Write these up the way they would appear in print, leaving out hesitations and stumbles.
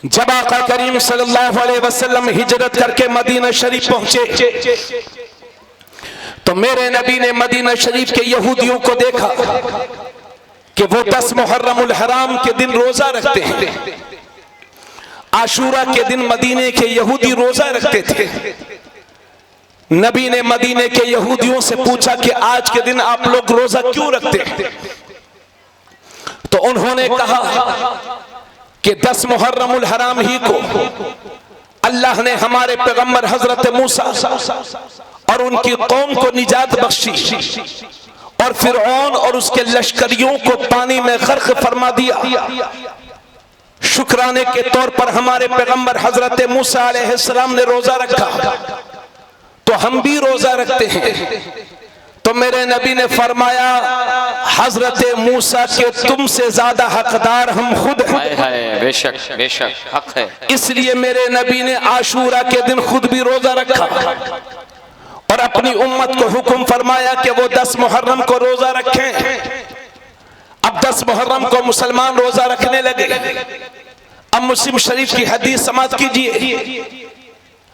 जब आका करीम सल्लल्लाहु अलैहि वसल्लम हिजरत करके मदीना शरीफ पहुंचे तो मेरे नबी ने मदीना शरीफ के यहूदियों को देखा कि वो 10 मुहर्रमुल हराम के दिन रोजा रखते हैं। आशूरा के दिन मदीने के यहूदी रोजा रखते थे। नबी ने मदीने के यहूदियों से पूछा कि आज के दिन आप लोग रोजा क्यों रखते हैं? तो उन्होंने कहा कि 10 मुहर्रमुल हराम ही को अल्लाह ने हमारे पैगंबर हजरत मूसा और उनकी कौम को निजात बख्शी और फिरऔन और उसके लश्करियों को पानी में गर्क फरमा दिया। शुक्राने के तौर पर हमारे पैगंबर हजरत मूसा अलैहिस्सलाम ने रोजा रखा तो हम भी रोजा रखते हैं। तो मेरे नबी ने फरमाया हजरत मूसा के तुमसे ज्यादा हकदार हम खुद हैं। बेशक बेशक हक है। इसलिए मेरे नबी ने आशूरा के दिन खुद भी रोजा रखा और अपनी उम्मत को हुक्म फरमाया कि वो 10 मुहर्रम को रोजा रखें। अब 10 मुहर्रम को मुसलमान रोजा रखने लगे। अब मुस्लिम शरीफ की हदीस समाप्त कीजिए।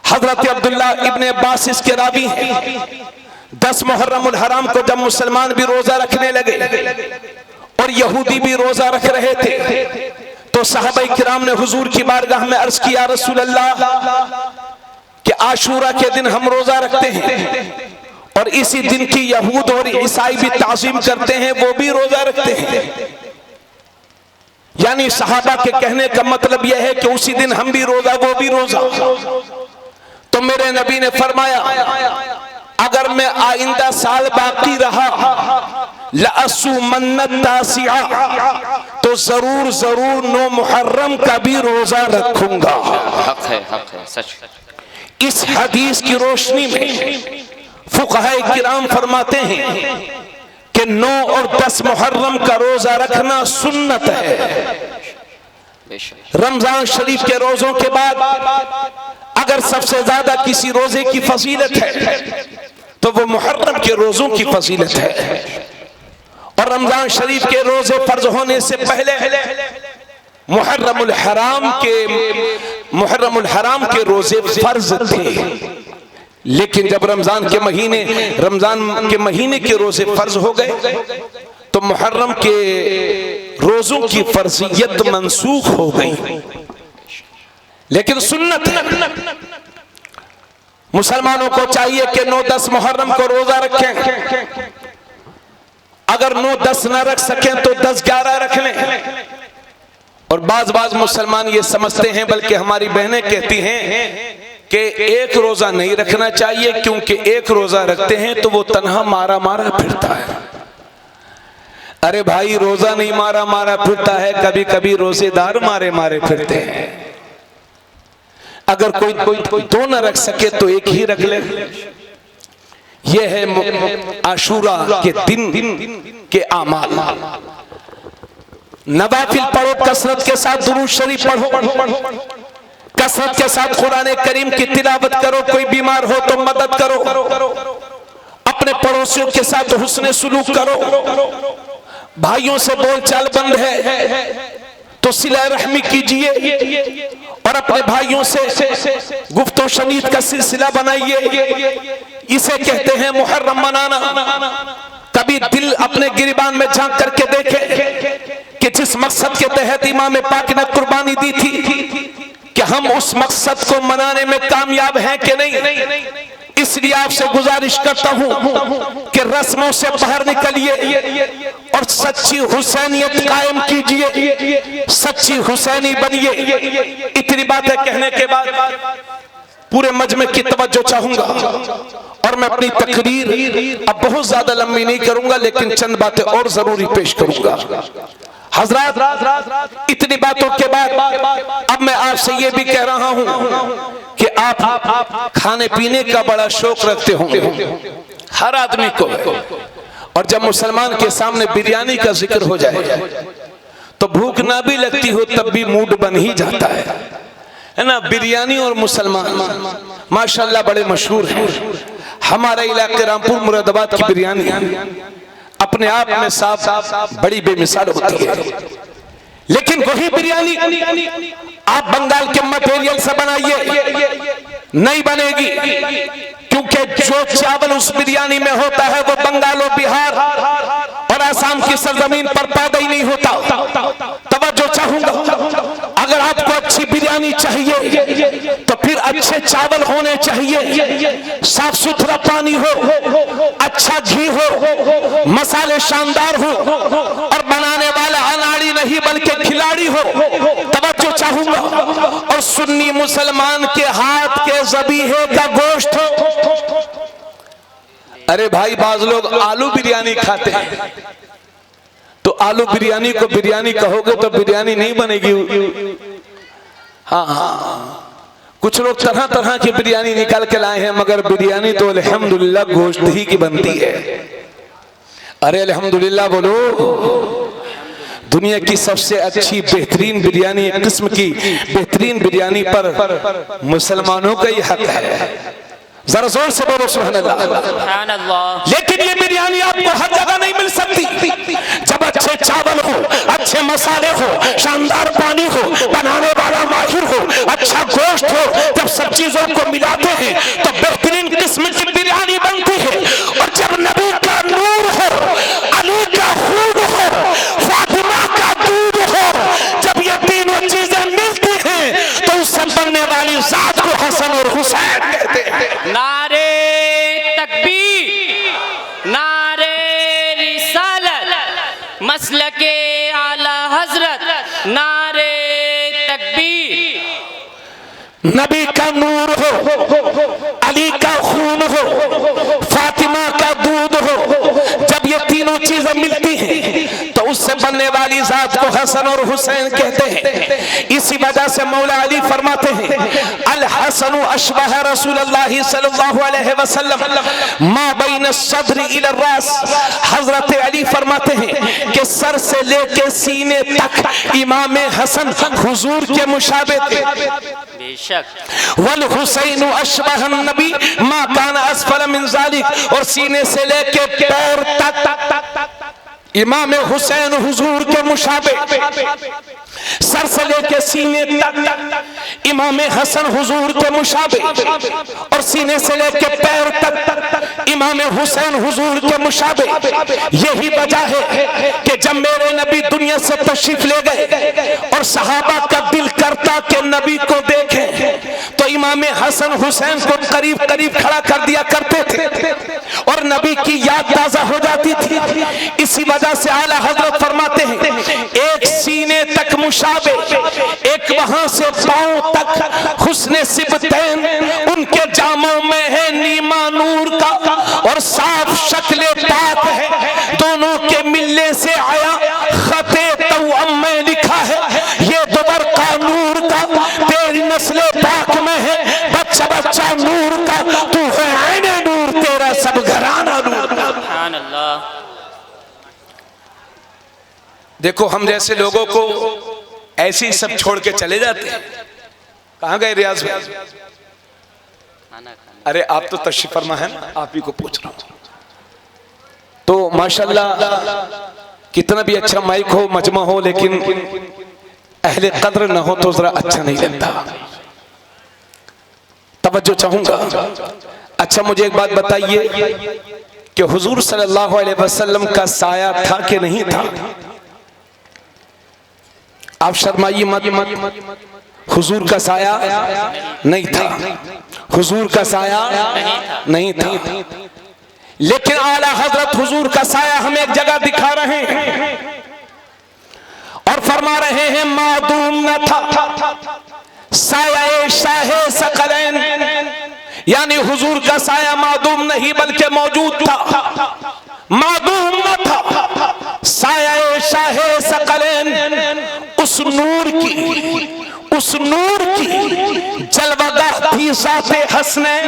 हजरत अब्दुल्ला इब्ने अब्बास इसके रावी हैं। 10 मुहर्रमुल हराम को जब मुसलमान भी रोजा रखने लगे और यहूदी भी रोजा रख रहे थे तो सहाबा किराम ने हुजूर की बारगाह में अर्ज किया, रसूल अल्लाह कि आशूरा के दिन हम रोजा रखते हैं और इसी दिन की यहूद और ईसाई भी ताज़ीम करते हैं, वो भी रोजा रखते हैं। यानी सहाबा के कहने का मतलब यह है कि उसी दिन हम भी रोजा वो भी रोजा। तो मेरे नबी ने फरमाया अगर मैं आइंदा साल बाकी रहा लअसू मन्नत तासिया तो जरूर जरूर 9 मुहर्रम का भी रोजा रखूंगा। हक है सच। इस हदीस की रोशनी में फुक़हाए किराम फरमाते हैं कि 9 और 10 मुहर्रम का रोजा रखना सुन्नत है। रमजान शरीफ के रोजों के बाद अगर सबसे ज्यादा किसी रोजे की फजीलत है तो वो मुहर्रम के रोजों की फजीलत है। और रमजान शरीफ के रोजे फर्ज होने से पहले मुहर्रमुल हराम के रोजे फर्ज थे, लेकिन जब रमजान के महीने के रोजे फर्ज हो गए तो मुहर्रम के रोजों की फर्जियत मंसूख हो गई। लेकिन सुन्नत है, मुसलमानों को चाहिए कि 9-10 मुहर्रम को रोजा रखें। अगर 9-10 न रख सकें तो 10-11 रख लें। और बाज मुसलमान ये समझते हैं, बल्कि हमारी बहनें कहती हैं कि एक रोजा नहीं रखना चाहिए क्योंकि एक रोजा रखते हैं तो वो तन्हा मारा मारा फिरता है। अरे भाई, रोजा नहीं मारा मारा फिरता है, कभी कभी रोजेदार मारे मारे फिरते हैं। अगर कोई 2 न रख सके तो एक ही रख ले। यह है आशूरा के दिन के आमाल। नवाफिल पढ़ो, कसरत के साथ दुरूद शरीफ पढ़ो, कसरत के साथ कुरान करीम की तिलावत करो। कोई बीमार हो तो मदद करो, अपने पड़ोसियों के साथ हुस्न सुलूक करो। भाइयों से बोलचाल बंद है तो सिला रहमी कीजिए और अपने भाइयों से गुफ्तो शनीद का सिलसिला बनाइए। इसे कहते हैं मुहर्रम मनाना। कभी दिल अपने गिरबान में झांक करके देखे कि जिस मकसद के तहत इमाम पाक ने कुर्बानी दी थी कि हम उस मकसद को मनाने में कामयाब हैं कि नहीं। इसलिए आपसे गुजारिश करता हूं कि रस्मों से बाहर निकलिए और सच्ची हुसैनियत कायम कीजिए, सच्ची हुसैनी बनिए। इतनी बातें कहने के बाद पूरे मजमे की तवज्जो चाहूंगा और मैं अपनी तकरीर अब बहुत ज्यादा लंबी नहीं करूंगा, लेकिन चंद बातें और जरूरी पेश करूंगा। हजरात, इतनी बातों के बाद अब मैं आपसे ये भी कह रहा हूं कि आप खाने पीने का बड़ा शौक रखते होंगे, हर आदमी को। और जब मुसलमान के सामने बिरयानी का जिक्र हो जाए तो भूख ना भी लगती हो तब भी मूड बन ही जाता है ना। बिरयानी और मुसलमान माशाल्लाह बड़े मशहूर हैं। हमारे इलाके रामपुर मुरादाबाद की बिरयानी अपने आप में साफ बड़ी बेमिसाल होती है, लेकिन वही बिरयानी आप बंगाल के मटेरियल से बनाइए, नहीं बनेगी, क्योंकि जो चावल उस बिरयानी में होता है वो बंगाल और बिहार और आसाम की सरजमीन पर पैदा ही नहीं होता। तवज्जो चाहूंगा, अगर आपको अच्छी बिरयानी चाहिए तो फिर अच्छे चावल होने चाहिए, साफ सुथरा पानी हो, अच्छा घी हो, मसाले शानदार हो और बनाने वाला अनाड़ी नहीं बल्कि खिलाड़ी हो। तवज्जो चाहूंगा, और सुन्नी मुसलमान के हाथ के ज़बीहे का गोश्त हो। अरे भाई, बाज लोग आलू बिरयानी खाते हैं, तो आलू बिरयानी को बिरयानी कहोगे तो बिरयानी नहीं बनेगी। हाँ हाँ, कुछ लोग तरह तरह की बिरयानी निकाल के लाए हैं, मगर बिरयानी तो अल्हम्दुलिल्लाह गोश्त ही की बनती है। अरे अल्हम्दुलिल्लाह बोलो। दुनिया की सबसे अच्छी बेहतरीन बिरयानी, एक किस्म की बेहतरीन बिरयानी पर मुसलमानों का ही हक है। जरा जोर से बोलो सुभान अल्लाह। लेकिन ये बिरयानी आपको हर जगह नहीं मिल सकती। जब अच्छे चावल हो, अच्छे मसाले हो, शानदार पानी हो, बनाने वाला माहिर हो, अच्छा गोश्त हो, जब सब चीजों को मिलाते हैं तो बेहतरीन किस्म की बिरयानी बनती है। और जब नबी का नूर हो, अली का खून हो, फातिमा का दूध हो, जब ये तीनों चीजें मिलती हैं तो उससे बनने वाली जात को हसन और हुसैन कहते हैं। नारे तकबीर, नारे रिसालत, मसलके आला हजरत, नारे तकबीर। नबी का नूर हो, अली का खून हो, फातिमा का दूध हो, जब ये तीनों चीजें मिलती हैं तो उससे बनने वाली जात को हसन और हुसैन कहते हैं। इसी वजह से मौला अली फरमाते हैं, अल हसन अशबह रसूलुल्लाह सल्लल्लाहु अलैहि वसल्लम मा बैन सद्र इला रास। हजरत अली फरमाते हैं कि सर से लेके सीने तक इमाम हसन हुजूर के मुशाबे थे। वल हुसैन अशबह नबी मा कान असफल मिन ज़ालिक, और सीने से लेके पैर तक इमाम हुसैन हुजूर के मुशाबे, सर से लेके सीने तक इमाम हसन हुजूर के मुशाबे, और सीने से लेके पैर तक इमाम हुसैन हुजूर के मुशाबे। यही वजह है कि जब मेरे नबी दुनिया से तशरीफ ले गए और सहाबा का दिल करता कि नबी को देखें तो इमाम हसन हुसैन को करीब करीब खड़ा कर दिया करते थे और नबी की याद ताजा हो जाती थी। इसी वजह से आला हजरत फरमाते हैं, एक सीने तक मुशाबे, एक वहां से पांव तक हुस्ने सिबतैन, उनके जामों में है नीमा नूर का और साफ शक्ले पाक है। दोनों के मिलने से आया खते तौअम में लिखा है, ये दुबर का नूर का, तेरी नस्ले पाक में है, बच्चा बच्चा नूर का, तू है ऐने नूर, तेरा सब घराना नूर। सुभान अल्लाह। देखो, हम जैसे लोगों को ऐसे ही सब छोड़ के चले जाते हैं। कहाँ गए रियाज भाई? अरे आप तो तशरीफ फरमा है ना, आप ही को पूछ रहा हूँ। तो माशाल्लाह कितना भी अच्छा माइक हो, मजमा हो, लेकिन अहले कद्र न हो तो जरा अच्छा नहीं लगता। तवज्जो चाहूंगा। अच्छा, मुझे एक बात बताइए कि हुजूर सल्लल्लाहु अलैहि वसल्लम का साया था कि नहीं था? आप शर्माइए मत। हुजूर का साया नहीं था, हुजूर का साया नहीं था। लेकिन आला हजरत हुजूर का साया हमें एक जगह दिखा रहे हैं और फरमा रहे हैं, मादूम न था साया शाहे सकलैन, यानी हुजूर का साया मादूम नहीं बल्कि मौजूद था। मादूम न था साया शाहे सकलैन, उस नूर की जलवागाह थी ज़ाते हसनैन।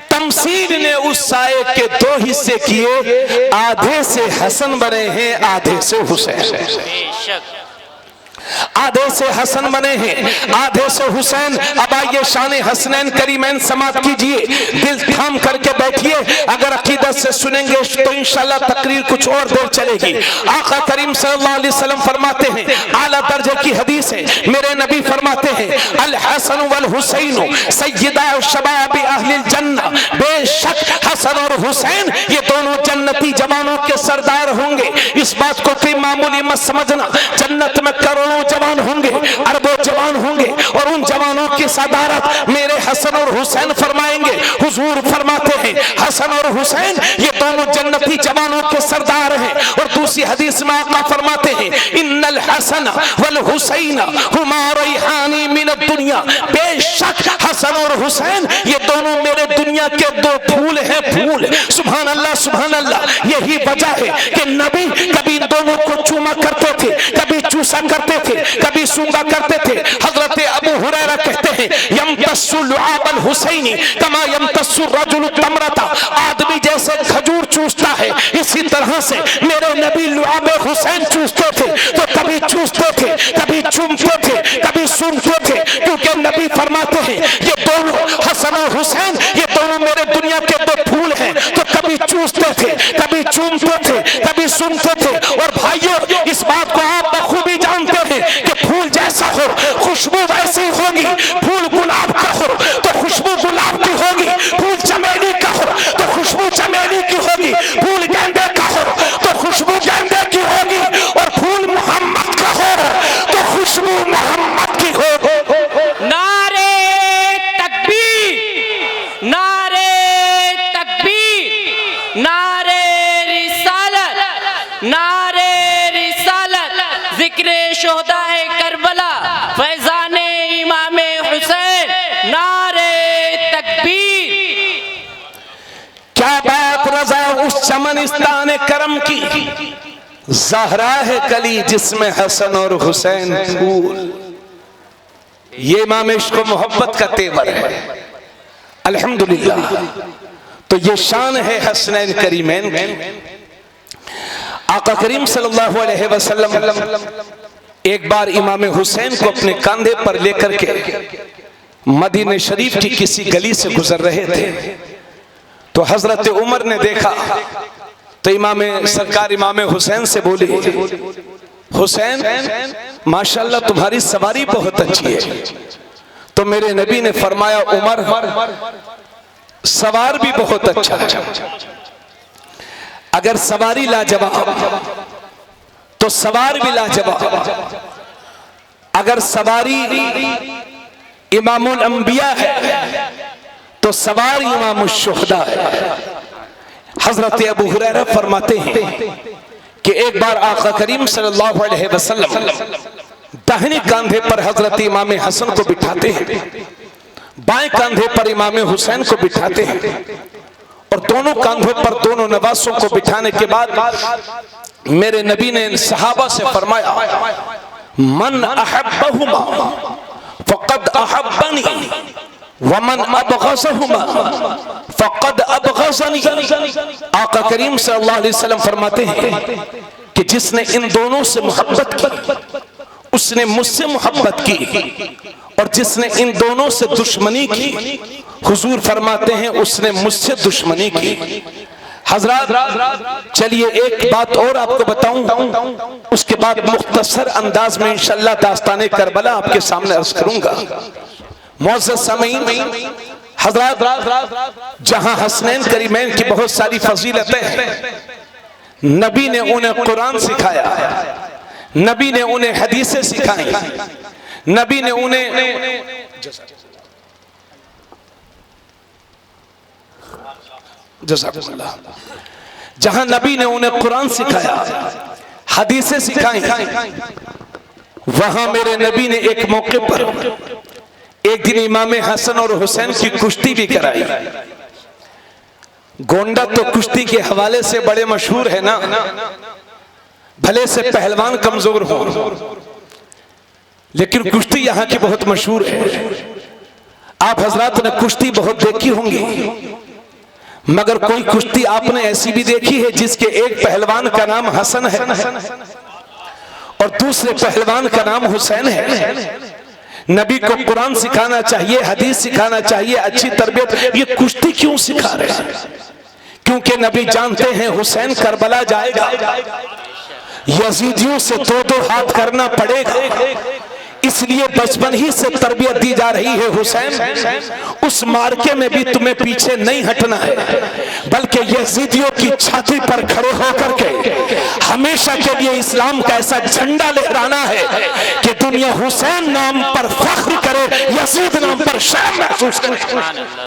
तमसील ने उस साये के दो हिस्से किए, आधे से हसन बने हैं, आधे से हुसैन। आधे से हसन बने हैं, आधे से हुसैन। अब आइए शान हसनैन करीमैन समाप्त कीजिए, दिल थाम करके बैठिए। अगर अकीदत से सुनेंगे तो इंशाल्लाह तकरीर कुछ और देर चलेगी। आका करीम सल्लल्लाहु अलैहि वसल्लम फरमाते हैं, आला दर्जे की हदीस है, मेरे नबी फरमाते हैं, अल हसन वल हुसैन सय्यदा शबाब अहलिल जन्नह। बेशक हसन और हुसैन ये दोनों जन्नती जवानों के सरदार होंगे। इस बात को कोई मामूली मत समझना। जन्नत में करोड़ों जवान होंगे, अरबों जवान होंगे, और उन जवानों की सदारत मेरे हसन और हुसैन फरमाएंगे। हुजूर फरमाते हैं, हसन और हुसैन ये दोनों जन्नती जवानों के सरदार हैं। और दूसरी हदीस में आका फरमाते हैं, इन्नल हसन वल हुसैन हुमा रैहानी मिन दुनिया। बेशक हसन और हुसैन ये दोनों मेरे दुनिया के दो फूल हैं, फूल। सुभान अल्लाह, सुभान अल्लाह। यही वजह है कि नबी कभी इन दोनों को चूमा करते थे, कभी चूसा करते थे, कभी सूंघा करते थे। हजरत अबू हुरैरा कहते हैं, यमतस्सु लुआबल हुसैनी कमा यमतस्सु रजुल तमरता। आदमी जैसे खजूर चूसता है, इसी तरह से मेरे नबी लुआब हुसैन चूसते थे। तो कभी चूसते थे, कभी चूमते थे, कभी सूंघते थे, क्योंकि नबी फरमाते हैं ये दोनों हसन और हुसैन ये दोनों मेरे दुनिया के दो फूल हैं। तो कभी चूसते थे, कभी चूमते थे, कभी सूंघते थे। और भाइयों, इस बात को आप बखूबी जानते हैं कि फूल जैसा हो खुशबू वैसी होगी। फूल गुलाब का हो तो खुशबू गुलाब की होगी, फूल चमेली का हो तो खुशबू चमेली की होगी, फूल गेंदे का हो तो खुशबू गेंदे की होगी, और फूल मोहम्मद का हो तो खुशबू मोहम्मद की हो। नारे तकबीर, नारे तकबीर, नारे रिसालत, नारे रिसालत, जिक्रे शोहदाए करबला, फैजाने इमाम हुसैन, नारे तकबीर। क्या बात रजा उस चमनिस्तान करम की, ज़हरा है कली जिसमें हसन और हुसैन फूल। ये इमाम इश्क मोहब्बत का तेवर है, अल्हम्दुलिल्लाह। तो ये शान है हसनैन करीमैन। आका करीम सल्लल्लाहु अलैहि वसल्लम एक बार इमाम हुसैन को अपने कंधे पर लेकर के मदीने शरीफ की किसी गली से गुजर रहे थे। तो हजरत उमर ने देखा तो इमाम सरकार इमाम हुसैन से बोले, हुसैन माशाल्लाह तुम्हारी सवारी बहुत अच्छी है। तो मेरे नबी ने फरमाया, उमर सवार भी बहुत अच्छा है। अगर सवारी लाजवाब तो सवार भी लाजवाब। अगर सवारी इमामुल अंबिया है तो सवार इमामुश शुहदा है। हजरत अबू हुरैरा फरमाते हैं कि एक बार आका करीम सल्लल्लाहु अलैहि वसल्लम दाहिने कंधे पर हजरत इमाम हसन को बिठाते हैं, बाएं कंधे पर इमाम हुसैन को बिठाते हैं, और दोनों कंधों पर दोनों नवासों को बिठाने के बाद मेरे नबी ने सहाबा से फरमाया, मन अहब्बहुमा फक़द अहब्बनी वमन अबग़ज़हुमा फ़क़द अबग़ज़नी। आका करीम सल्लल्लाहु अलैहि वसल्लम फरमाते हैं कि जिसने इन दोनों से मोहब्बत की उसने मुझसे मोहब्बत की, और जिसने इन दोनों से दुश्मनी की हुजूर फरमाते हैं उसने मुझसे दुश्मनी की। हजरात चलिए एक बात और आपको बताऊं, उसके बाद मुख्तसर अंदाज में इंशाअल्लाह दास्ताने करबला आपके सामने अर्ज करूंगा। मौजूद सामीन, हजरात जहां हसनैन करीमैन की बहुत सारी फजीलतें हैं, नबी ने उन्हें कुरान सिखाया, नबी ने उन्हें हदीसें सिखाई, नबी ने उन्हें जहां नबी ने उन्हें कुरान सिखाया, हदीसें सिखाई, वहां मेरे नबी ने एक मौके पर एक दिन इमाम हसन और हुसैन की कुश्ती भी कराई। गोंडा तो कुश्ती के हवाले से बड़े मशहूर है ना, भले से पहलवान कमजोर हो लेकिन कुश्ती यहाँ की बहुत मशहूर है। आप हजरात ने कुश्ती बहुत देखी होंगी, मगर कोई कुश्ती आपने ऐसी भी देखी है जिसके एक पहलवान का नाम हसन है और दूसरे पहलवान का नाम हुसैन है। नबी को कुरान सिखाना चाहिए, हदीस सिखाना चाहिए, अच्छी तरबियत। ये कुश्ती क्यों सिखा रहे हैं? क्योंकि नबी जानते हैं हुसैन करबला जाएगा, यजीदियों से दो दो हाथ करना पड़ेगा, इसलिए बचपन ही से तरबियत दी जा रही है। हुसैन, उस मार्के में भी तुम्हें पीछे नहीं हटना है, बल्कि यजीदियों की छाती पर खड़े होकर के हमेशा के लिए इस्लाम का ऐसा झंडा लहराना है कि दुनिया हुसैन नाम पर फख्र करे, यजीद नाम पर शर्म महसूस करे।